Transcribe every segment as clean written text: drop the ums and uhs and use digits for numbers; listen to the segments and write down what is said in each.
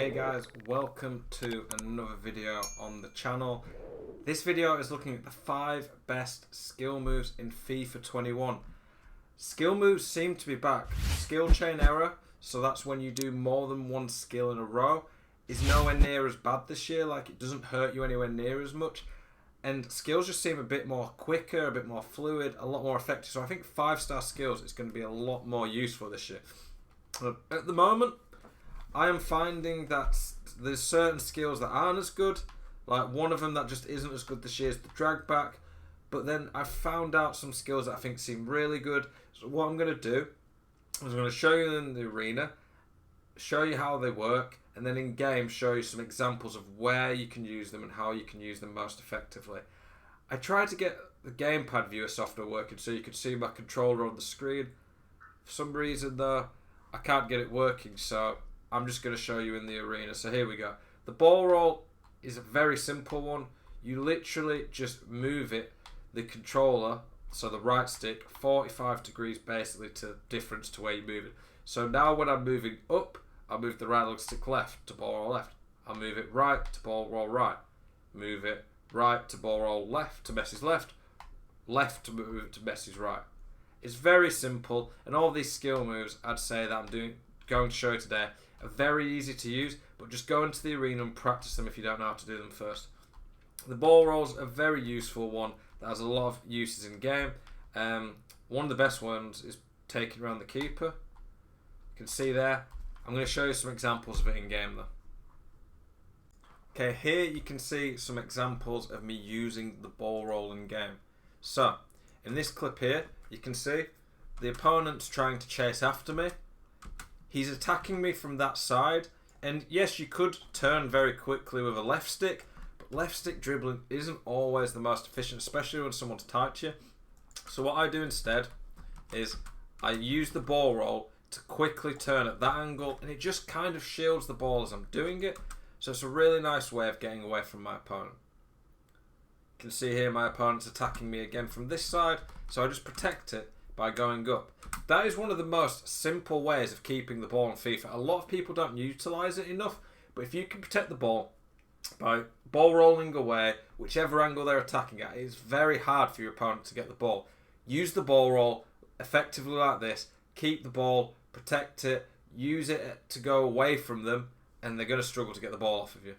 Hey guys, welcome to another video on the channel. This video is looking at the 5 best skill moves in FIFA 21. Skill moves seem to be back. Skill chain error, so that's when you do more than one skill in a row, is nowhere near as bad this year. Like, it doesn't hurt you anywhere near as much. And skills just seem a bit more quicker, a bit more fluid, a lot more effective. So I think 5-star skills is going to be a lot more useful this year. At the moment, I am finding that there's certain skills that aren't as good. Like, one of them that just isn't as good this year is the drag back. But then I've found out some skills that I think seem really good. So what I'm going to do is I'm going to show you in the arena, show you how they work, and then in game show you some examples of where you can use them and how you can use them most effectively. I tried to get the gamepad viewer software working so you could see my controller on the screen. For some reason though, I can't get it working, so I'm just going to show you in the arena. So here we go. The ball roll is a very simple one. You literally just move it, the controller, so the right stick, 45 degrees basically to difference to where you move it. So now when I'm moving up, I move the right stick left to ball roll left. I move it right to ball roll right. Move it right to ball roll left to Messi's left. Left to move it to Messi's right. It's very simple, and all these skill moves I'd say that I'm going to show you today are very easy to use, but just go into the arena and practice them if you don't know how to do them first. The ball roll's a very useful one that has a lot of uses in game. One of the best ones is taking around the keeper. You can see there. I'm going to show you some examples of it in game though. Okay, here you can see some examples of me using the ball roll in game. So, in this clip here, you can see the opponent's trying to chase after me. He's attacking me from that side, and yes, you could turn very quickly with a left stick, but left stick dribbling isn't always the most efficient, especially when someone's tight to you. So what I do instead is I use the ball roll to quickly turn at that angle, and it just kind of shields the ball as I'm doing it. So it's a really nice way of getting away from my opponent. You can see here my opponent's attacking me again from this side, so I just protect it by going up. That is one of the most simple ways of keeping the ball in FIFA. A lot of people don't utilise it enough, but if you can protect the ball by ball rolling away, whichever angle they're attacking at, it's very hard for your opponent to get the ball. Use the ball roll effectively like this, keep the ball, protect it, use it to go away from them, and they're going to struggle to get the ball off of you.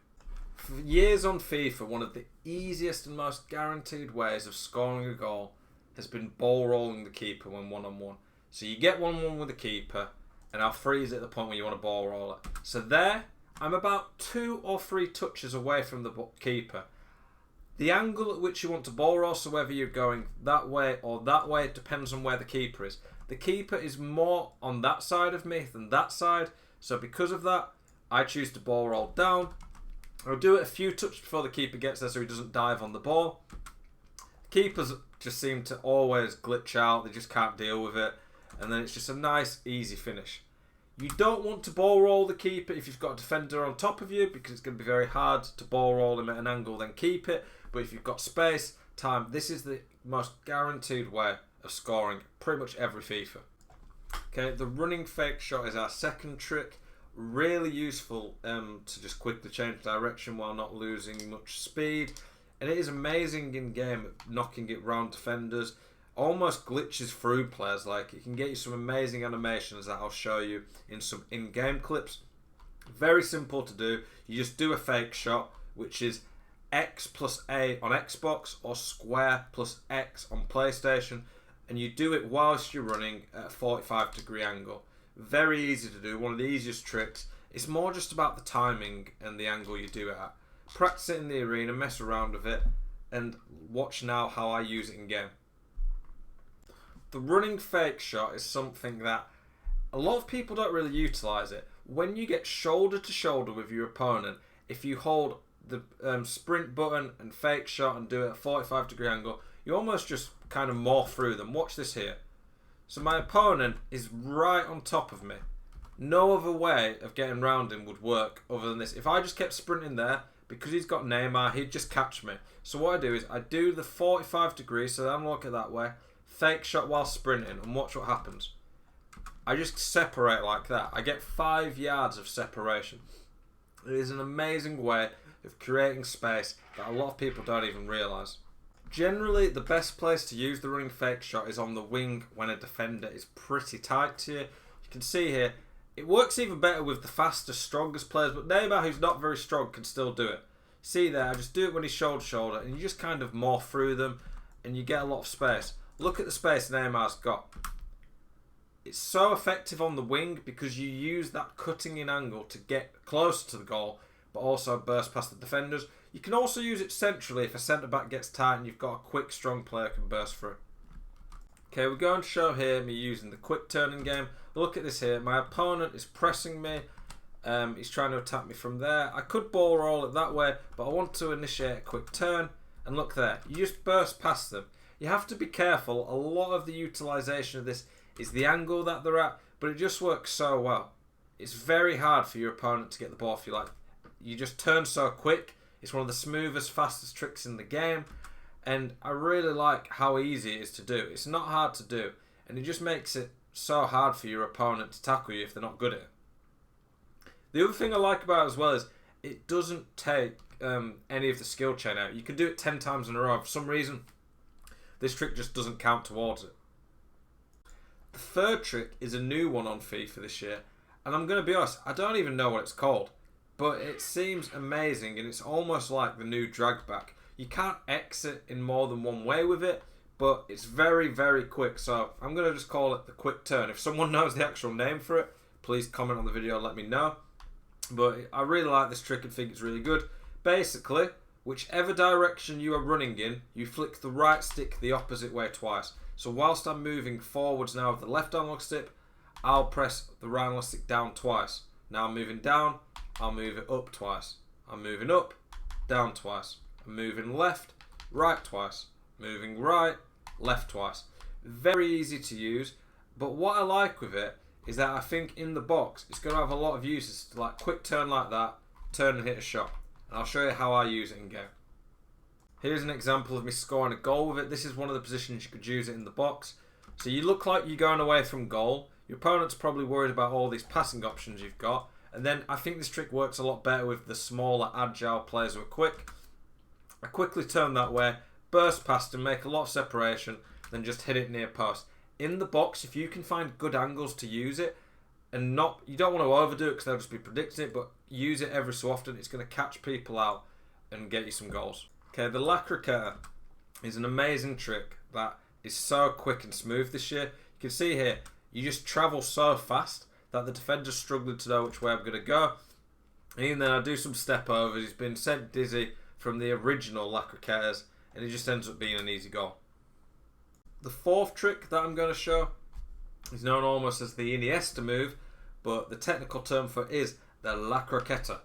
For years on FIFA, one of the easiest and most guaranteed ways of scoring a goal has been ball rolling the keeper when one-on-one. So you get 1-1 with the keeper, and I'll freeze it at the point where you want to ball roll it. So there, I'm about 2 or 3 touches away from the keeper. The angle at which you want to ball roll, so whether you're going that way or that way, depends on where the keeper is. The keeper is more on that side of me than that side, so because of that, I choose to ball roll down. I'll do it a few touches before the keeper gets there so he doesn't dive on the ball. Keepers just seem to always glitch out, they just can't deal with it, and then it's just a nice easy finish. You don't want to ball roll the keeper if you've got a defender on top of you, because it's going to be very hard to ball roll him at an angle then keep it. But if you've got space, time, this is the most guaranteed way of scoring pretty much every FIFA. Okay, the running fake shot is our second trick. Really useful to just quickly change direction while not losing much speed. And it is amazing in game at knocking it round defenders. Almost glitches through players. Like, it can get you some amazing animations that I'll show you in some in-game clips. Very simple to do. You just do a fake shot, which is X plus A on Xbox or square plus X on PlayStation, and you do it whilst you're running at a 45-degree angle. Very easy to do, one of the easiest tricks. It's more just about the timing and the angle you do it at. Practice it in the arena, mess around with it, and watch now how I use it in game. The running fake shot is something that a lot of people don't really utilise it. When you get shoulder to shoulder with your opponent, if you hold the sprint button and fake shot and do it at a 45-degree angle, you almost just kind of morph through them. Watch this here. So my opponent is right on top of me. No other way of getting round him would work other than this. If I just kept sprinting there, because he's got Neymar, he'd just catch me. So what I do is I do the 45 degrees, so I'm looking that way, fake shot while sprinting, and watch what happens. I just separate like that. I get 5 yards of separation. It is an amazing way of creating space that a lot of people don't even realise. Generally, the best place to use the running fake shot is on the wing when a defender is pretty tight to you. You can see here, it works even better with the fastest, strongest players, but Neymar, who's not very strong, can still do it. See there, I just do it when he's shoulder to shoulder, and you just kind of morph through them, and you get a lot of space. Look at the space Neymar's got. It's so effective on the wing because you use that cutting in angle to get closer to the goal, but also burst past the defenders. You can also use it centrally if a centre-back gets tight and you've got a quick, strong player who can burst through. Okay, we're going to show here me using the quick turning game. Look at this here. My opponent is pressing me. He's trying to attack me from there. I could ball roll it that way, but I want to initiate a quick turn. And look there. You just burst past them. You have to be careful. A lot of the utilisation of this is the angle that they're at, but it just works so well. It's very hard for your opponent to get the ball off you. Like, you just turn so quick. It's one of the smoothest, fastest tricks in the game, and I really like how easy it is to do. It's not hard to do, and it just makes it so hard for your opponent to tackle you if they're not good at it. The other thing I like about it as well is it doesn't take any of the skill chain out. You can do it 10 times in a row. For some reason, this trick just doesn't count towards it. The third trick is a new one on FIFA this year, and I'm going to be honest, I don't even know what it's called. But it seems amazing, and it's almost like the new drag back. You can't exit in more than one way with it, but it's very, very quick. So I'm going to just call it the quick turn. If someone knows the actual name for it, please comment on the video and let me know. But I really like this trick and think it's really good. Basically, whichever direction you are running in, you flick the right stick the opposite way twice. So whilst I'm moving forwards now with the left analog stick, I'll press the right analog stick down twice. Now I'm moving down, I'll move it up twice. I'm moving up, down twice. I'm moving left, right twice. Moving right, left twice. Very easy to use, but what I like with it is that I think in the box it's going to have a lot of uses, to like quick turn like that, turn and hit a shot. And I'll show you how I use it in game. Here's an example of me scoring a goal with it. This is one of the positions you could use it in the box. So you look like you're going away from goal. Your opponent's probably worried about all these passing options you've got. And then I think this trick works a lot better with the smaller, agile players who are quick. I quickly turn that way, burst past and make a lot of separation, then just hit it near post. In the box, if you can find good angles to use it, and you don't want to overdo it because they'll just be predicting it, but use it every so often, it's going to catch people out and get you some goals. Okay, the La Crocetta is an amazing trick that is so quick and smooth this year. You can see here, you just travel so fast that the defender's struggling to know which way I'm going to go. And even then I do some step overs. He's been sent dizzy from the original La Crocettas, and it just ends up being an easy goal. The fourth trick that I'm going to show is known almost as the Iniesta move, but the technical term for it is the La Crocetta.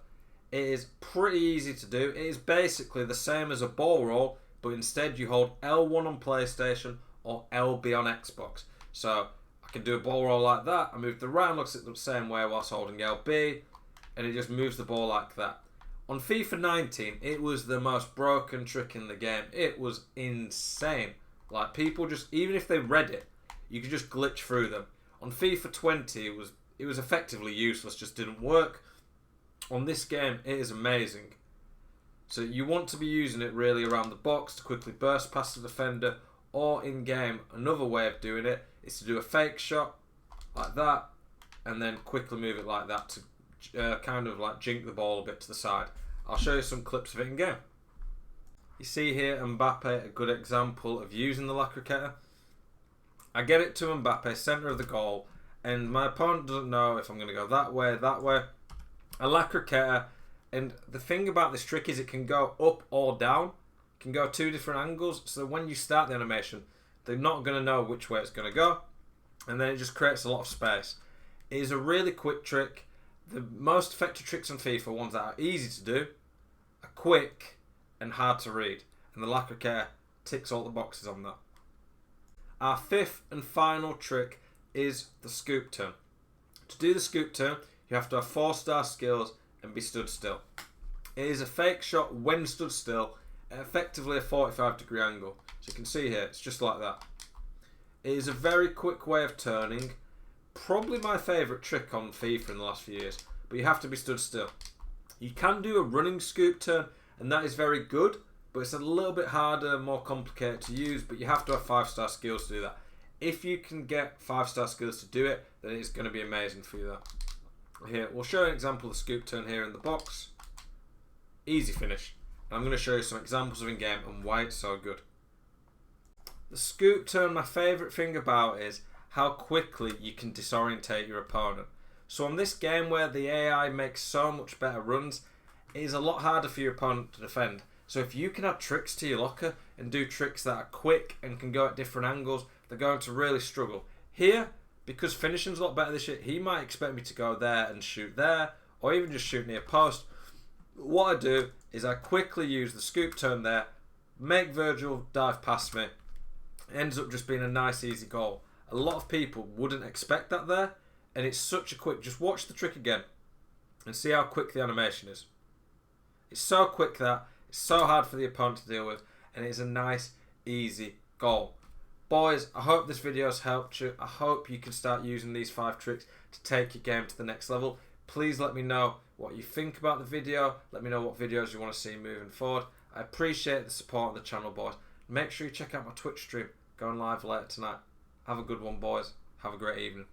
It is pretty easy to do. It is basically the same as a ball roll, but instead you hold L1 on PlayStation or LB on Xbox. So I can do a ball roll like that. I move the right and looks at the same way whilst holding LB, and it just moves the ball like that. On FIFA 19, it was the most broken trick in the game. It was insane. Like, people just, even if they read it, you could just glitch through them. On FIFA 20, it was effectively useless, just didn't work. On this game, it is amazing. So you want to be using it really around the box to quickly burst past the defender, or in game, another way of doing it is to do a fake shot like that, and then quickly move it like that to kind of like jink the ball a bit to the side. I'll show you some clips of it in game. You see here Mbappe, a good example of using the La Crocetta. I get it to Mbappe, centre of the goal, and my opponent doesn't know if I'm going to go that way. A La Crocetta, and the thing about this trick is it can go up or down. It can go two different angles, so when you start the animation, they're not going to know which way it's going to go, and then it just creates a lot of space. It is a really quick trick. The most effective tricks on FIFA are ones that are easy to do, are quick, and hard to read, and the La Crocetta ticks all the boxes on that. Our fifth and final trick is the scoop turn. To do the scoop turn, you have to have 4-star skills and be stood still. It is a fake shot when stood still at effectively a 45-degree angle. So you can see here, it's just like that. It is a very quick way of turning. Probably my favourite trick on FIFA in the last few years, but you have to be stood still. You can do a running scoop turn, and that is very good, but it's a little bit harder, more complicated to use, but you have to have 5-star skills to do that. If you can get 5-star skills to do it, then it's going to be amazing for you. That here, we'll show an example of the scoop turn here in the box. Easy finish. I'm going to show you some examples of in-game and why it's so good. The scoop turn, my favourite thing about is how quickly you can disorientate your opponent. So on this game where the AI makes so much better runs, it is a lot harder for your opponent to defend. So if you can add tricks to your locker and do tricks that are quick and can go at different angles, they're going to really struggle. Here, because finishing's a lot better this year, he might expect me to go there and shoot there, or even just shoot near post. What I do is I quickly use the scoop turn there, make Virgil dive past me. It ends up just being a nice easy goal. A lot of people wouldn't expect that there, and it's such a quick, just watch the trick again and see how quick the animation is. It's so quick that it's so hard for the opponent to deal with, and it's a nice easy goal. Boys, I hope this video has helped you. I hope you can start using these 5 tricks to take your game to the next level. Please let me know what you think about the video. Let me know what videos you want to see moving forward. I appreciate the support on the channel, boys. Make sure you check out my Twitch stream going live later tonight. Have a good one, boys. Have a great evening.